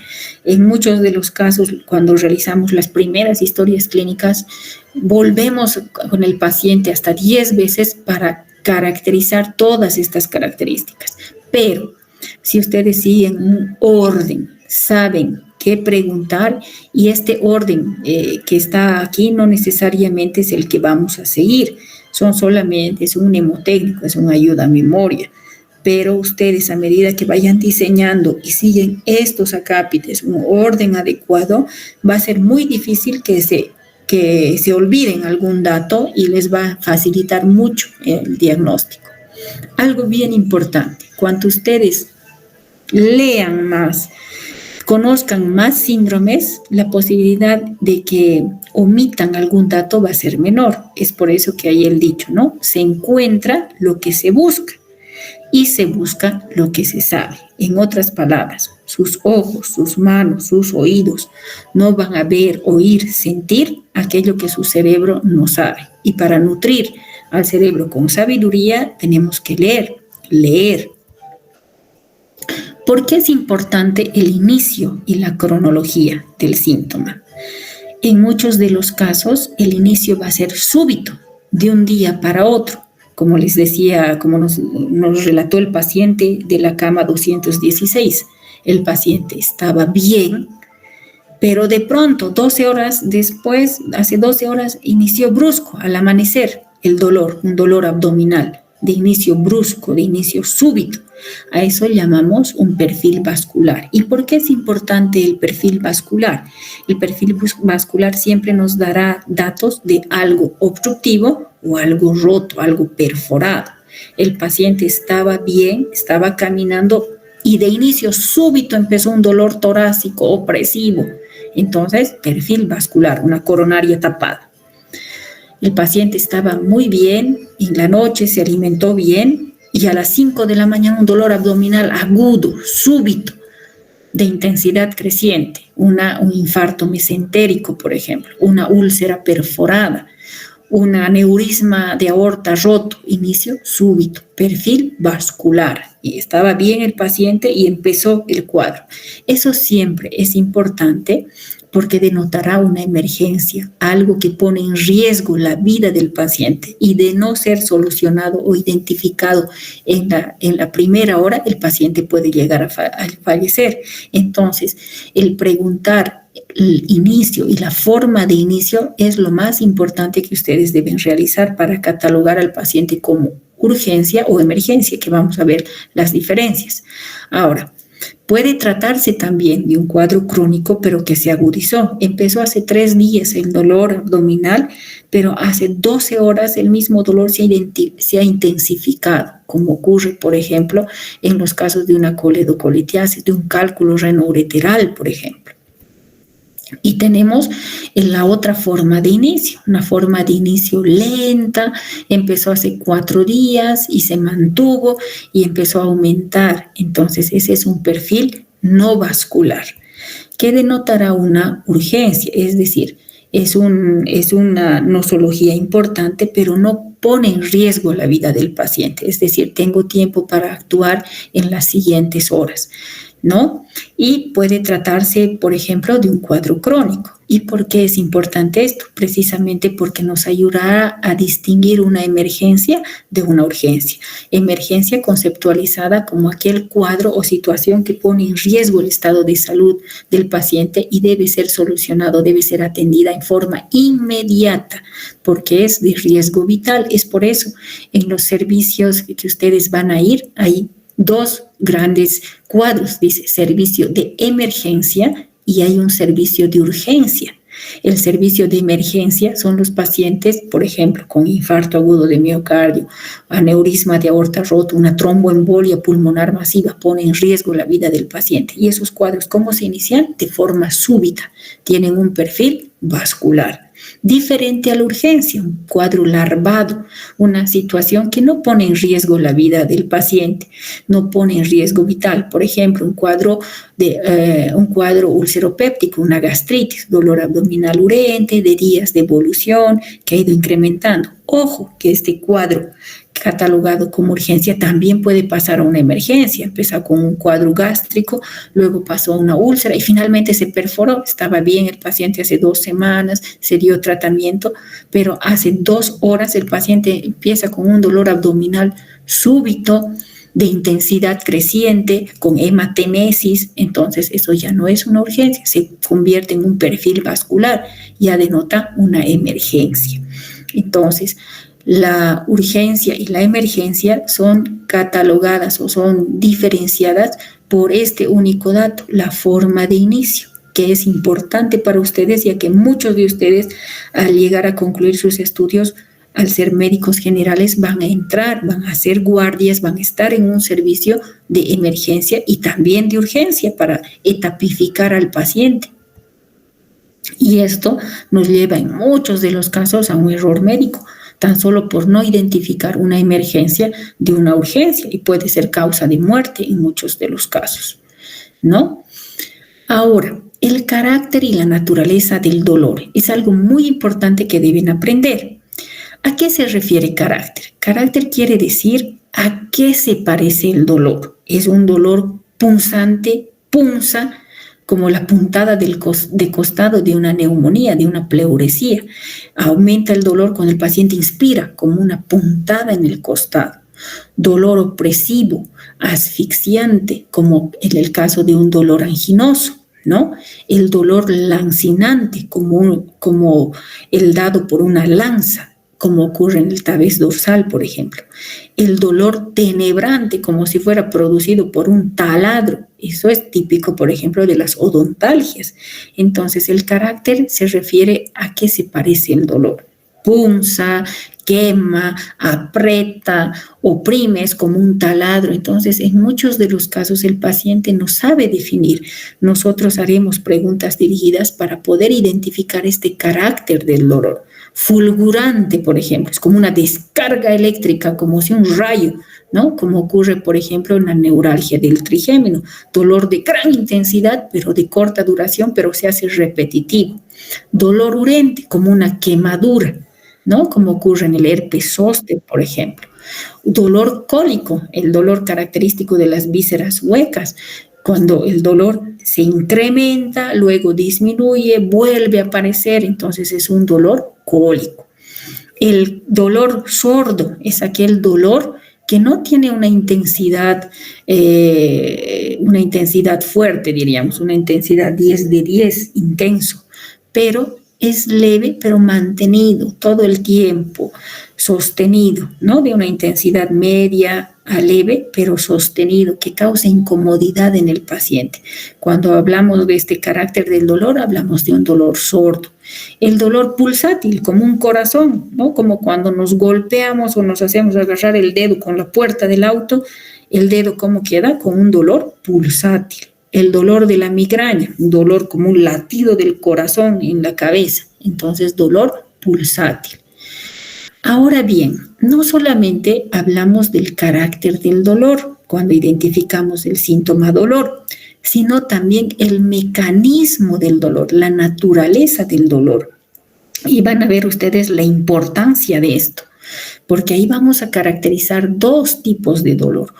En muchos de los casos, cuando realizamos las primeras historias clínicas, volvemos con el paciente hasta 10 veces para caracterizar todas estas características. Pero si ustedes siguen un orden, saben qué preguntar, y este orden que está aquí no necesariamente es el que vamos a seguir, es un mnemotécnico, es una ayuda a memoria, pero ustedes a medida que vayan diseñando y siguen estos acápites, un orden adecuado, va a ser muy difícil que se olviden algún dato y les va a facilitar mucho el diagnóstico. Algo bien importante, cuando ustedes lean más, conozcan más síndromes, la posibilidad de que omitan algún dato va a ser menor. Es por eso que hay el dicho, ¿no? Se encuentra lo que se busca y se busca lo que se sabe. En otras palabras, sus ojos, sus manos, sus oídos no van a ver, oír, sentir aquello que su cerebro no sabe. Y para nutrir al cerebro con sabiduría tenemos que leer. ¿Por qué es importante el inicio y la cronología del síntoma? En muchos de los casos, el inicio va a ser súbito, de un día para otro. Como les decía, como nos relató el paciente de la cama 216. El paciente estaba bien, pero de pronto, 12 horas después, hace 12 horas, inició brusco, al amanecer, el dolor, un dolor abdominal, de inicio brusco, de inicio súbito. A eso llamamos un perfil vascular. ¿Y por qué es importante el perfil vascular? El perfil vascular siempre nos dará datos de algo obstructivo o algo roto, algo perforado. El paciente estaba bien, estaba caminando y de inicio súbito empezó un dolor torácico opresivo. Entonces, perfil vascular, una coronaria tapada. El paciente estaba muy bien, en la noche se alimentó bien y a las 5 de la mañana un dolor abdominal agudo, súbito, de intensidad creciente, un infarto mesentérico, por ejemplo, una úlcera perforada, un aneurisma de aorta roto, inicio súbito, perfil vascular. Y estaba bien el paciente y empezó el cuadro. Eso siempre es importante porque denotará una emergencia, algo que pone en riesgo la vida del paciente, y de no ser solucionado o identificado en la primera hora, el paciente puede llegar a fallecer. Entonces, el preguntar el inicio y la forma de inicio es lo más importante que ustedes deben realizar para catalogar al paciente como urgencia o emergencia, que vamos a ver las diferencias. Ahora, puede tratarse también de un cuadro crónico, pero que se agudizó. Empezó hace 3 días el dolor abdominal, pero hace 12 horas el mismo dolor se ha intensificado, como ocurre, por ejemplo, en los casos de una coledocolitiasis, de un cálculo renoureteral, por ejemplo. Y tenemos la otra forma de inicio, una forma de inicio lenta, empezó hace 4 días y se mantuvo y empezó a aumentar. Entonces ese es un perfil no vascular, que denotará una urgencia, es decir, es una nosología importante, pero no pone en riesgo la vida del paciente, es decir, tengo tiempo para actuar en las siguientes horas, ¿no? Y puede tratarse, por ejemplo, de un cuadro crónico. ¿Y por qué es importante esto? Precisamente porque nos ayudará a distinguir una emergencia de una urgencia. Emergencia conceptualizada como aquel cuadro o situación que pone en riesgo el estado de salud del paciente y debe ser solucionado, debe ser atendida en forma inmediata, porque es de riesgo vital. Es por eso en los servicios que ustedes van a ir, hay dos grandes cuadros, dice servicio de emergencia y hay un servicio de urgencia. El servicio de emergencia son los pacientes, por ejemplo, con infarto agudo de miocardio, aneurisma de aorta roto, una tromboembolia pulmonar masiva, pone en riesgo la vida del paciente. Y esos cuadros, ¿cómo se inician? De forma súbita, tienen un perfil vascular. Diferente a la urgencia, un cuadro larvado, una situación que no pone en riesgo la vida del paciente, no pone en riesgo vital. Por ejemplo, un cuadro ulceropéptico, una gastritis, dolor abdominal urente, de días de evolución que ha ido incrementando. Ojo que este cuadro catalogado como urgencia también puede pasar a una emergencia. Empezó con un cuadro gástrico, luego pasó a una úlcera y finalmente se perforó. Estaba bien el paciente hace 2 semanas, se dio tratamiento, pero hace 2 horas el paciente empieza con un dolor abdominal súbito, de intensidad creciente, con hematemesis. Entonces eso ya no es una urgencia, se convierte en un perfil vascular, ya denota una emergencia. Entonces, la urgencia y la emergencia son catalogadas o son diferenciadas por este único dato, la forma de inicio, que es importante para ustedes, ya que muchos de ustedes al llegar a concluir sus estudios, al ser médicos generales, van a entrar, van a hacer guardias, van a estar en un servicio de emergencia y también de urgencia para etapificar al paciente. Y esto nos lleva en muchos de los casos a un error médico, tan solo por no identificar una emergencia de una urgencia y puede ser causa de muerte en muchos de los casos, ¿no? Ahora, el carácter y la naturaleza del dolor es algo muy importante que deben aprender. ¿A qué se refiere carácter? Carácter quiere decir a qué se parece el dolor. Es un dolor punzante, punza, como la puntada de costado de una neumonía, de una pleuresía. Aumenta el dolor cuando el paciente inspira, como una puntada en el costado. Dolor opresivo, asfixiante, como en el caso de un dolor anginoso, ¿no? El dolor lancinante, como el dado por una lanza, como ocurre en el tabes dorsal, por ejemplo. El dolor tenebrante, como si fuera producido por un taladro. Eso es típico, por ejemplo, de las odontalgias. Entonces, el carácter se refiere a qué se parece el dolor. Punza, quema, aprieta, oprime, es como un taladro. Entonces, en muchos de los casos el paciente no sabe definir. Nosotros haremos preguntas dirigidas para poder identificar este carácter del dolor. Fulgurante, por ejemplo, es como una descarga eléctrica, como si un rayo, ¿no? Como ocurre, por ejemplo, en la neuralgia del trigémino. Dolor de gran intensidad, pero de corta duración, pero se hace repetitivo. Dolor urente, como una quemadura, ¿no? Como ocurre en el herpes zóster, por ejemplo. Dolor cólico, el dolor característico de las vísceras huecas, cuando el dolor se incrementa, luego disminuye, vuelve a aparecer, entonces es un dolor cólico. El dolor sordo es aquel dolor que no tiene una intensidad fuerte, diríamos, una intensidad 10 de 10, intenso, pero es leve, pero mantenido todo el tiempo, sostenido, ¿no? De una intensidad media a leve, pero sostenido, que causa incomodidad en el paciente. Cuando hablamos de este carácter del dolor, hablamos de un dolor sordo. El dolor pulsátil, como un corazón, ¿no? Como cuando nos golpeamos o nos hacemos agarrar el dedo con la puerta del auto, el dedo, ¿cómo queda? Con un dolor pulsátil. El dolor de la migraña, un dolor como un latido del corazón en la cabeza. Entonces, dolor pulsátil. Ahora bien, no solamente hablamos del carácter del dolor cuando identificamos el síntoma dolor, sino también el mecanismo del dolor, la naturaleza del dolor. Y van a ver ustedes la importancia de esto, porque ahí vamos a caracterizar 2 tipos de dolor.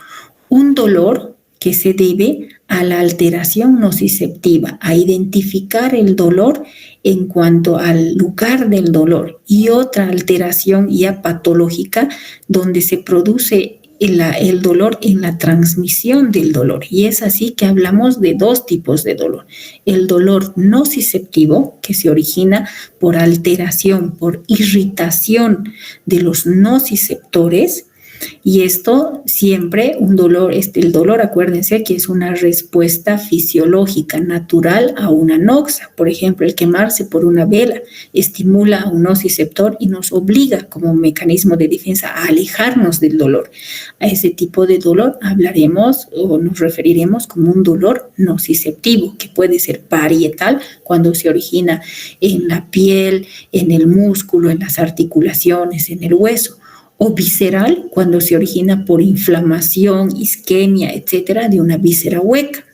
Un dolor que se debe a la alteración nociceptiva, a identificar el dolor en cuanto al lugar del dolor, y otra alteración ya patológica donde se produce el dolor en la transmisión del dolor. Y es así que hablamos de dos tipos de dolor. El dolor nociceptivo, que se origina por alteración, por irritación de los nociceptores. Y esto siempre, el dolor, acuérdense que es una respuesta fisiológica natural a una noxa. Por ejemplo, el quemarse por una vela estimula a un nociceptor y nos obliga como mecanismo de defensa a alejarnos del dolor. A ese tipo de dolor hablaremos o nos referiremos como un dolor nociceptivo, que puede ser parietal cuando se origina en la piel, en el músculo, en las articulaciones, en el hueso, o visceral cuando se origina por inflamación, isquemia, etcétera, de una víscera hueca.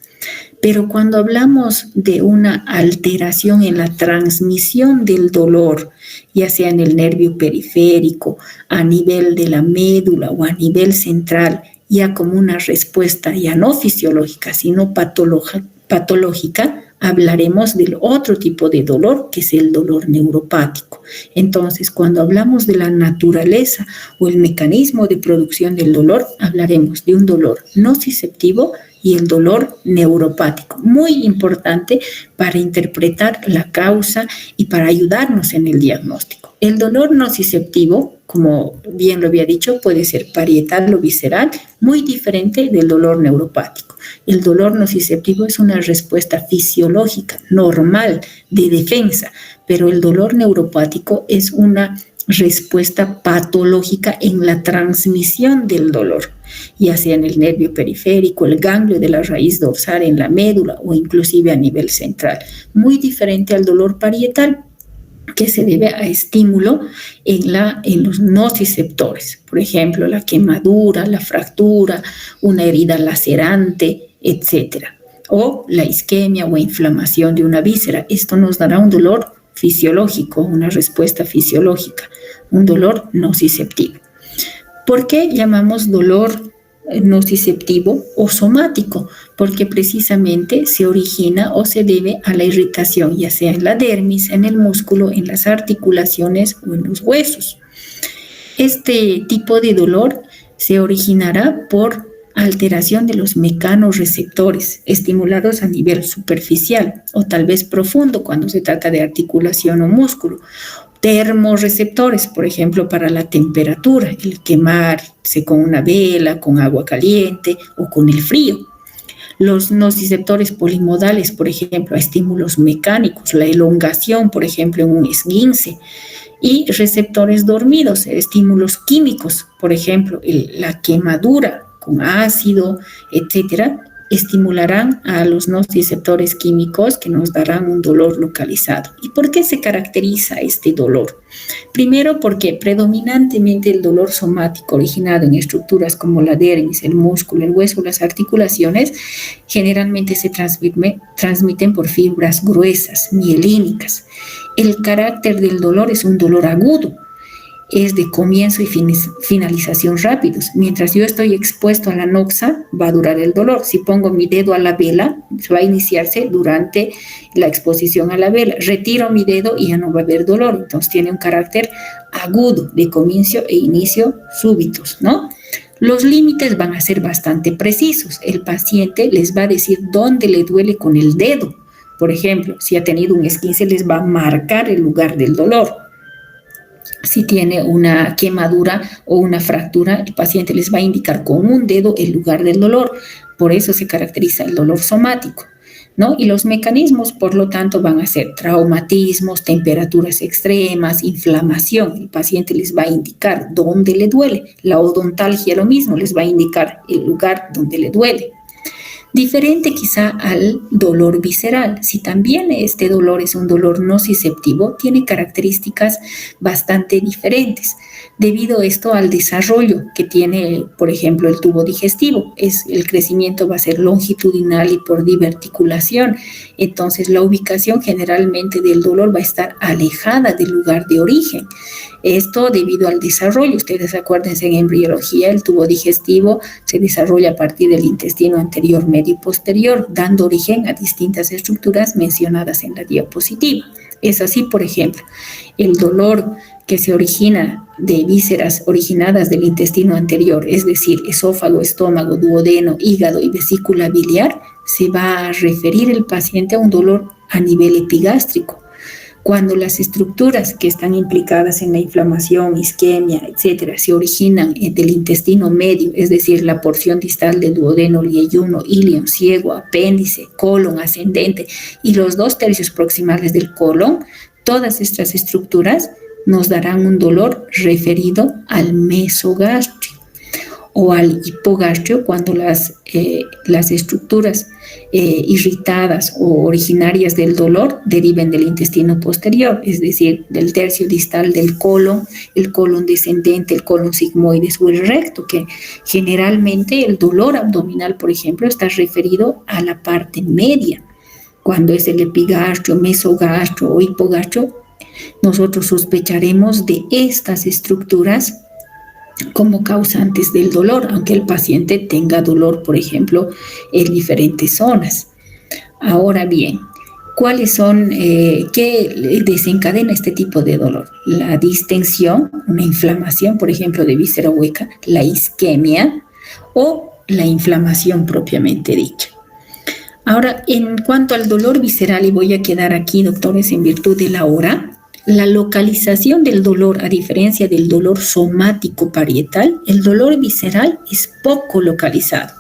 Pero cuando hablamos de una alteración en la transmisión del dolor, ya sea en el nervio periférico, a nivel de la médula o a nivel central, ya como una respuesta ya no fisiológica, sino patológica, hablaremos del otro tipo de dolor, que es el dolor neuropático. Entonces, cuando hablamos de la naturaleza o el mecanismo de producción del dolor, hablaremos de un dolor nociceptivo y el dolor neuropático. Muy importante para interpretar la causa y para ayudarnos en el diagnóstico. El dolor nociceptivo, como bien lo había dicho, puede ser parietal o visceral, muy diferente del dolor neuropático. El dolor nociceptivo es una respuesta fisiológica, normal, de defensa, pero el dolor neuropático es una respuesta patológica en la transmisión del dolor, ya sea en el nervio periférico, el ganglio de la raíz dorsal, en la médula o inclusive a nivel central. Muy diferente al dolor parietal, que se debe a estímulo en los nociceptores, por ejemplo, la quemadura, la fractura, una herida lacerante, etcétera, o la isquemia o inflamación de una víscera. Esto nos dará un dolor fisiológico, una respuesta fisiológica, un dolor nociceptivo. ¿Por qué llamamos dolor nociceptivo o somático? Porque precisamente se origina o se debe a la irritación, ya sea en la dermis, en el músculo, en las articulaciones o en los huesos. Este tipo de dolor se originará por alteración de los mecanorreceptores estimulados a nivel superficial o tal vez profundo cuando se trata de articulación o músculo. Termorreceptores, por ejemplo, para la temperatura, el quemarse con una vela, con agua caliente o con el frío. Los nociceptores polimodales, por ejemplo, a estímulos mecánicos, la elongación, por ejemplo, en un esguince. Y receptores dormidos, estímulos químicos, por ejemplo, la quemadura con ácido, etcétera, estimularán a los nociceptores químicos que nos darán un dolor localizado. ¿Y por qué se caracteriza este dolor? Primero, porque predominantemente el dolor somático originado en estructuras como la dermis, el músculo, el hueso, las articulaciones, generalmente se transmiten por fibras gruesas, mielínicas. El carácter del dolor es un dolor agudo, es de comienzo y finalización rápidos. Mientras yo estoy expuesto a la noxa, va a durar el dolor. Si pongo mi dedo a la vela, va a iniciarse durante la exposición a la vela. Retiro mi dedo y ya no va a haber dolor. Entonces tiene un carácter agudo, de comienzo e inicio súbitos, ¿no? Los límites van a ser bastante precisos. El paciente les va a decir dónde le duele con el dedo. Por ejemplo, si ha tenido un esguince, les va a marcar el lugar del dolor. Si tiene una quemadura o una fractura, el paciente les va a indicar con un dedo el lugar del dolor. Por eso se caracteriza el dolor somático, ¿no? Y los mecanismos, por lo tanto, van a ser traumatismos, temperaturas extremas, inflamación. El paciente les va a indicar dónde le duele. La odontalgia, lo mismo, les va a indicar el lugar donde le duele. Diferente quizá al dolor visceral. Si también este dolor es un dolor nociceptivo, tiene características bastante diferentes. debido esto al desarrollo que tiene, por ejemplo, el tubo digestivo. El crecimiento va a ser longitudinal y por diverticulación. Entonces, la ubicación generalmente del dolor va a estar alejada del lugar de origen. Esto debido al desarrollo. Ustedes acuérdense, en embriología el tubo digestivo se desarrolla a partir del intestino anterior, medio y posterior, dando origen a distintas estructuras mencionadas en la diapositiva. Es así, por ejemplo, el dolor que se origina de vísceras originadas del intestino anterior, es decir, esófago, estómago, duodeno, hígado y vesícula biliar, se va a referir el paciente a un dolor a nivel epigástrico. Cuando las estructuras que están implicadas en la inflamación, isquemia, etcétera, se originan del intestino medio, es decir, la porción distal del duodeno, lieyuno, ilion, ciego, apéndice, colon, ascendente y los 2/3 proximales del colon, todas estas estructuras nos darán un dolor referido al mesogastrio o al hipogastrio cuando las estructuras irritadas o originarias del dolor deriven del intestino posterior, es decir, del tercio distal del colon, el colon descendente, el colon sigmoides o el recto, que generalmente el dolor abdominal, por ejemplo, está referido a la parte media. Cuando es el epigastrio, mesogastrio o hipogastrio, nosotros sospecharemos de estas estructuras como causantes del dolor, aunque el paciente tenga dolor, por ejemplo, en diferentes zonas. Ahora bien, ¿cuáles son, qué desencadena este tipo de dolor? La distensión, una inflamación, por ejemplo, de víscera hueca, la isquemia o la inflamación propiamente dicha. Ahora, en cuanto al dolor visceral, y voy a quedar aquí, doctores, en virtud de la hora, la localización del dolor, a diferencia del dolor somático parietal, el dolor visceral es poco localizado.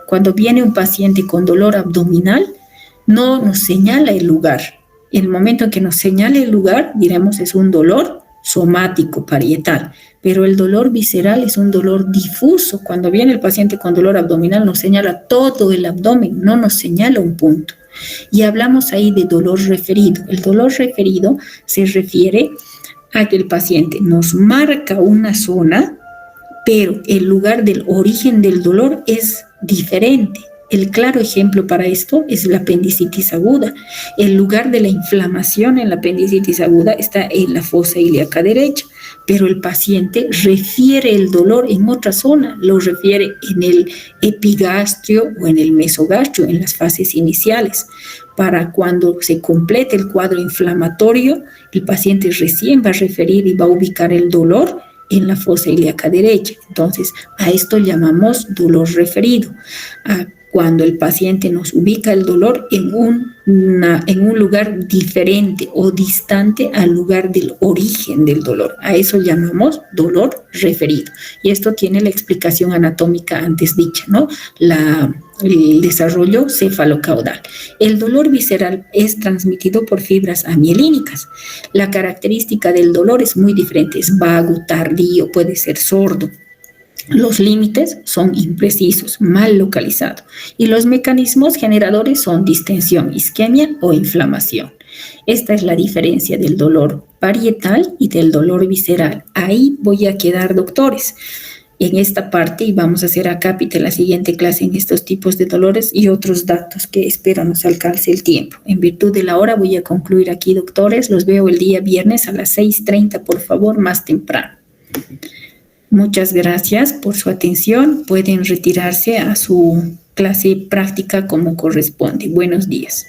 Cuando viene un paciente con dolor abdominal, no nos señala el lugar. En el momento en que nos señala el lugar, diremos es un dolor somático parietal, pero el dolor visceral es un dolor difuso. Cuando viene el paciente con dolor abdominal, nos señala todo el abdomen, no nos señala un punto. Y hablamos ahí de dolor referido. El dolor referido se refiere a que el paciente nos marca una zona, pero el lugar del origen del dolor es diferente. El claro ejemplo para esto es la apendicitis aguda. El lugar de la inflamación en la apendicitis aguda está en la fosa ilíaca derecha, pero el paciente refiere el dolor en otra zona, lo refiere en el epigastrio o en el mesogastrio, en las fases iniciales. Para cuando se complete el cuadro inflamatorio, el paciente recién va a referir y va a ubicar el dolor en la fosa ilíaca derecha. Entonces, a esto llamamos dolor referido. Cuando el paciente nos ubica el dolor en un lugar diferente o distante al lugar del origen del dolor. A eso llamamos dolor referido. Y esto tiene la explicación anatómica antes dicha, ¿no? El desarrollo cefalocaudal. El dolor visceral es transmitido por fibras amielínicas. La característica del dolor es muy diferente. Es vago, tardío, puede ser sordo. Los límites son imprecisos, mal localizados, y los mecanismos generadores son distensión, isquemia o inflamación. Esta es la diferencia del dolor parietal y del dolor visceral. Ahí voy a quedar, doctores, en esta parte, y vamos a hacer acápite en la siguiente clase en estos tipos de dolores y otros datos que espero nos alcance el tiempo. En virtud de la hora voy a concluir aquí, doctores. Los veo el día viernes a las 6:30, por favor, más temprano. Muchas gracias por su atención. Pueden retirarse a su clase práctica como corresponde. Buenos días.